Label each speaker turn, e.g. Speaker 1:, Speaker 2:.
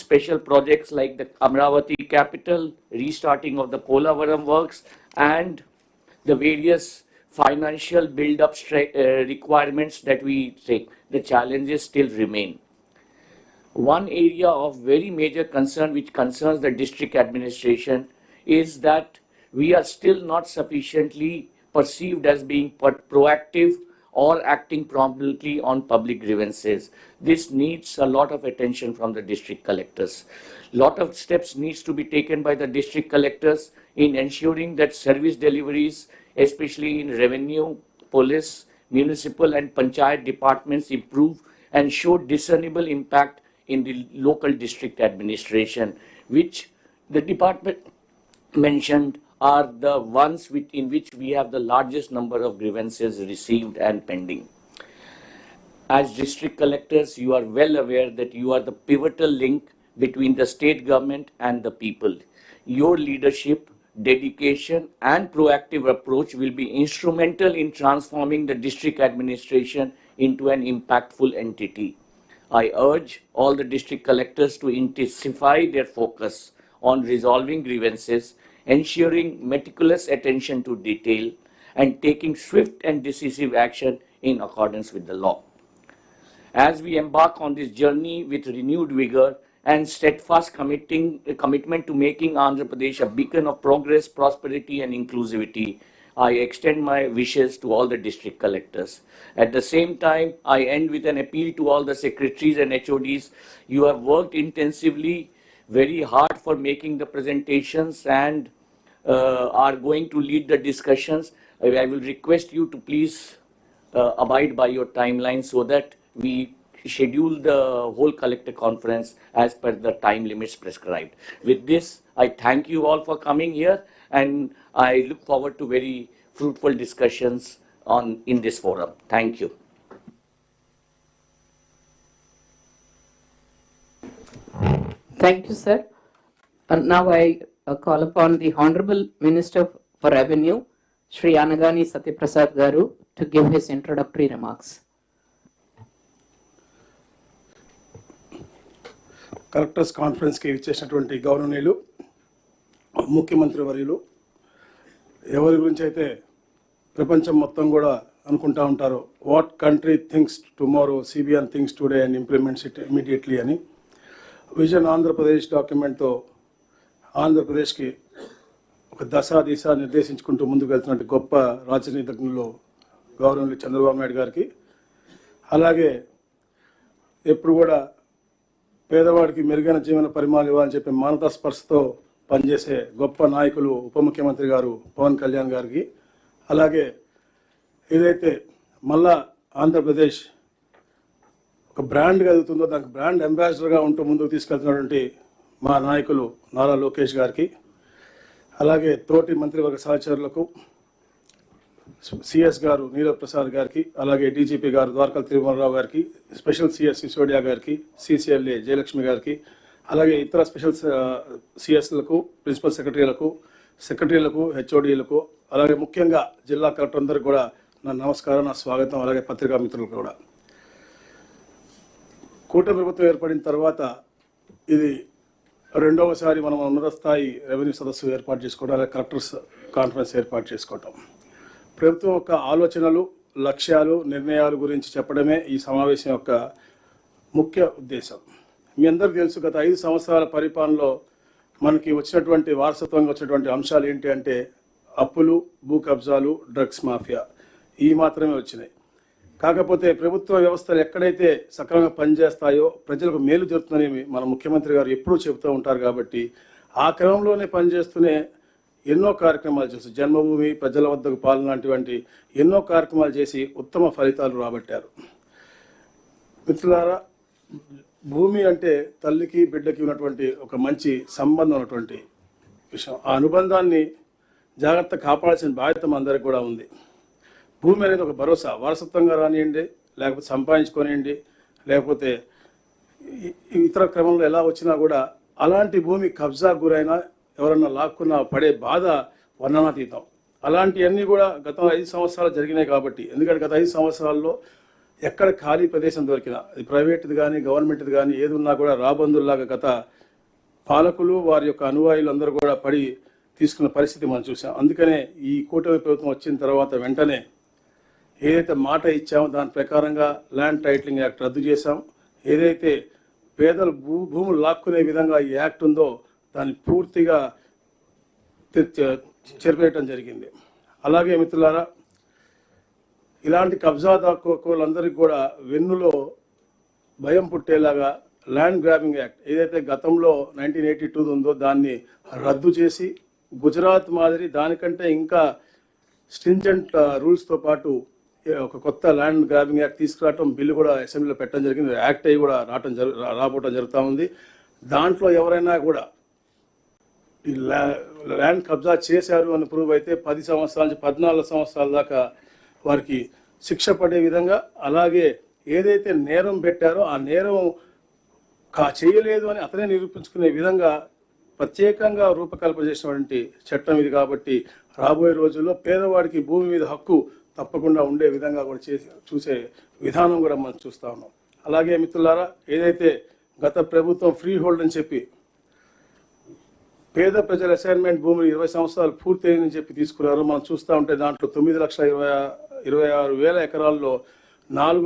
Speaker 1: special projects like the Amravati Capital, restarting of the Polavaram works, and the various financial build-up requirements that we take. The challenges still remain. One area of very major concern which concerns the district administration is that we are still not sufficiently perceived as being proactive or acting promptly on public grievances. This needs a lot of attention from the district collectors. Lot of steps needs to be taken by the district collectors in ensuring that service deliveries, especially in revenue, police, municipal and panchayat departments improve and show discernible impact in the local district administration, which the department mentioned are the ones in which we have the largest number of grievances received and pending. As district collectors, you are well aware that you are the pivotal link between the state government and the people. Your leadership, dedication and proactive approach will be instrumental in transforming the district administration into an impactful entity. I urge all the district collectors to intensify their focus on resolving grievances, ensuring meticulous attention to detail, and taking swift and decisive action in accordance with the law. As we embark on this journey with renewed vigor and steadfast commitment to making Andhra Pradesh a beacon of progress, prosperity, and inclusivity, I extend my wishes to all the district collectors. At the same time, I end with an appeal to all the secretaries and HODs. You have worked intensively, very hard for making the presentations and are going to lead the discussions. I will request you to please abide by your timeline so that we schedule the whole collector conference as per the time limits prescribed. With this, I thank you all for coming here, and I look forward to very fruitful discussions in this forum. Thank you.
Speaker 2: Thank you, sir. And now I call upon the Honorable Minister for Revenue, Shri Anagani Satyaprasad Garu, to give his introductory remarks.
Speaker 3: Collectors కాన్ఫరెన్స్కి ఇచ్చేసినటువంటి గౌరవనీయులు, ముఖ్యమంత్రి వర్యులు, ఎవరి గురించి అయితే ప్రపంచం మొత్తం కూడా అనుకుంటా ఉంటారో, what country thinks tomorrow, CBN thinks today and implements it immediately అని విజన్ ఆంధ్రప్రదేశ్ డాక్యుమెంట్తో ఆంధ్రప్రదేశ్కి ఒక దిశ నిర్దేశించుకుంటూ ముందుకు వెళ్తున్నట్టు గొప్ప రాజనీతిజ్ఞులు గౌరవనీయులు చంద్రబాబు నాయుడు గారికి, అలాగే ఎప్పుడు కూడా పేదవాడికి మెరుగైన జీవన పరిమాణాలు ఇవ్వాలని చెప్పి మానవతా స్పర్శతో పనిచేసే గొప్ప నాయకులు ఉప ముఖ్యమంత్రి గారు పవన్ కళ్యాణ్ గారికి, అలాగే ఏదైతే మళ్ళా ఆంధ్రప్రదేశ్ ఒక బ్రాండ్గా ఎదుగుతుందో దానికి బ్రాండ్ అంబాసిడర్గా ఉంటూ ముందుకు తీసుకెళ్తున్నటువంటి మా నాయకులు నారా లోకేష్ గారికి, అలాగే తోటి మంత్రివర్గ సహచరులకు, సిఎస్ గారు నీరజ్ ప్రసాద్ గారికి, అలాగే డీజీపీ గారు ద్వారకా తిరుమలరావు గారికి, స్పెషల్ సిఎస్ సిసోడియా గారికి, సిసిఎల్ఏ జయలక్ష్మి గారికి, అలాగే ఇతర స్పెషల్ సిఎస్లకు, ప్రిన్సిపల్ సెక్రటరీలకు, హెచ్ఓడీలకు, అలాగే ముఖ్యంగా జిల్లా కలెక్టర్ అందరికి కూడా నా నమస్కారం, నా స్వాగతం. అలాగే పత్రికా మిత్రులకు కూడా. కూటమి ప్రభుత్వం ఏర్పడిన తర్వాత ఇది రెండవసారి మనం ఉన్నత స్థాయి రెవెన్యూ సదస్సు ఏర్పాటు చేసుకోవడం, అలాగే కలెక్టర్స్ కాన్ఫరెన్స్ ఏర్పాటు చేసుకోవటం. ప్రభుత్వం యొక్క ఆలోచనలు, లక్ష్యాలు, నిర్ణయాల గురించి చెప్పడమే ఈ సమావేశం యొక్క ముఖ్య ఉద్దేశం. మీ అందరికీ తెలుసు, గత 5 సంవత్సరాల పరిపాలనలో మనకి వచ్చినటువంటి వారసత్వంగా వచ్చినటువంటి అంశాలు ఏంటి అంటే అప్పులు, భూ కబ్జాలు, డ్రగ్స్ మాఫియా, ఈ మాత్రమే వచ్చినాయి. కాకపోతే ప్రభుత్వ వ్యవస్థలు ఎక్కడైతే సక్రమంగా పనిచేస్తాయో ప్రజలకు మేలు జరుగుతుందని మన ముఖ్యమంత్రి గారు ఎప్పుడూ చెబుతూ ఉంటారు. కాబట్టి ఆ క్రమంలోనే పనిచేస్తూనే ఎన్నో కార్యక్రమాలు చేసి జన్మభూమి, ప్రజల వద్దకు పాలన లాంటివంటి ఎన్నో కార్యక్రమాలు చేసి ఉత్తమ ఫలితాలు రాబట్టారు. మిత్రులారా, భూమి అంటే తల్లికి బిడ్డకి ఉన్నటువంటి ఒక మంచి సంబంధం ఉన్నటువంటి విషయం. ఆ అనుబంధాన్ని జాగ్రత్త కాపాడాల్సిన బాధ్యత అందరికి కూడా ఉంది. భూమి అనేది ఒక భరోసా, వారసత్వంగా రానియండి, లేకపోతే సంపాదించుకోనియండి, లేకపోతే ఇతర క్రమంలో ఎలా వచ్చినా కూడా అలాంటి భూమి కబ్జా గురైనా, ఎవరన్నా లాక్కున్నా పడే బాధ వర్ణనాతీతం. అలాంటివన్నీ కూడా గత 5 సంవత్సరాలు జరిగినాయి. కాబట్టి ఎందుకంటే గత 5 సంవత్సరాల్లో ఎక్కడ ఖాళీ ప్రదేశం దొరికినా అది ప్రైవేట్ది కానీ గవర్నమెంట్ది కానీ ఏది ఉన్నా కూడా రాబందుల్లాగా గత పాలకులు వారి యొక్క అనుయాయులు అందరూ కూడా పడి తీసుకున్న పరిస్థితి మనం చూసాం. అందుకనే ఈ కూటమి ప్రభుత్వం వచ్చిన తర్వాత వెంటనే ఏదైతే మాట ఇచ్చామో దాని ప్రకారంగా ల్యాండ్ టైటిలింగ్ యాక్ట్ రద్దు చేశాం. ఏదైతే పేదలు భూములు లాక్కునే విధంగా ఈ యాక్ట్ ఉందో దాన్ని పూర్తిగా చెరిపేయటం జరిగింది. అలాగే మిత్రులారా, ఇలాంటి కబ్జాదారులందరికీ కూడా వెన్నులో భయం పుట్టేలాగా ల్యాండ్ గ్రాబింగ్ యాక్ట్ ఏదైతే గతంలో 1982 ఉందో దాన్ని రద్దు చేసి గుజరాత్ మాదిరి దానికంటే ఇంకా స్ట్రింజెంట్ రూల్స్తో పాటు ఒక కొత్త ల్యాండ్ గ్రాబింగ్ యాక్ట్ తీసుకురావటం బిల్లు కూడా అసెంబ్లీలో పెట్టడం జరిగింది. యాక్ట్ అయ్యి కూడా రాబోవటం జరుగుతూ ఉంది. దాంట్లో ఎవరైనా కూడా ఈ ల్యాండ్ కబ్జా చేశారు అని ప్రూవ్ అయితే 10 సంవత్సరాల నుంచి 14 సంవత్సరాల దాకా వారికి శిక్ష పడే విధంగా, అలాగే ఏదైతే నేరం పెట్టారో ఆ నేరం చేయలేదు అని అతనే నిరూపించుకునే విధంగా ప్రత్యేకంగా రూపకల్పన చేసినటువంటి చట్టం ఇది. కాబట్టి రాబోయే రోజుల్లో పేదవాడికి భూమి మీద హక్కు తప్పకుండా ఉండే విధంగా కూడా చూసే విధానం కూడా మనం చూస్తూ ఉన్నాం. అలాగే మిత్రులారా, ఏదైతే గత ప్రభుత్వం ఫ్రీ హోల్డ్ అని చెప్పి పేద ప్రజల అసైన్మెంట్ భూములు 20 సంవత్సరాలు పూర్తయిందని చెప్పి తీసుకున్నారు. మనం చూస్తూ ఉంటే దాంట్లో 9,26,000 ఎకరాల్లో 4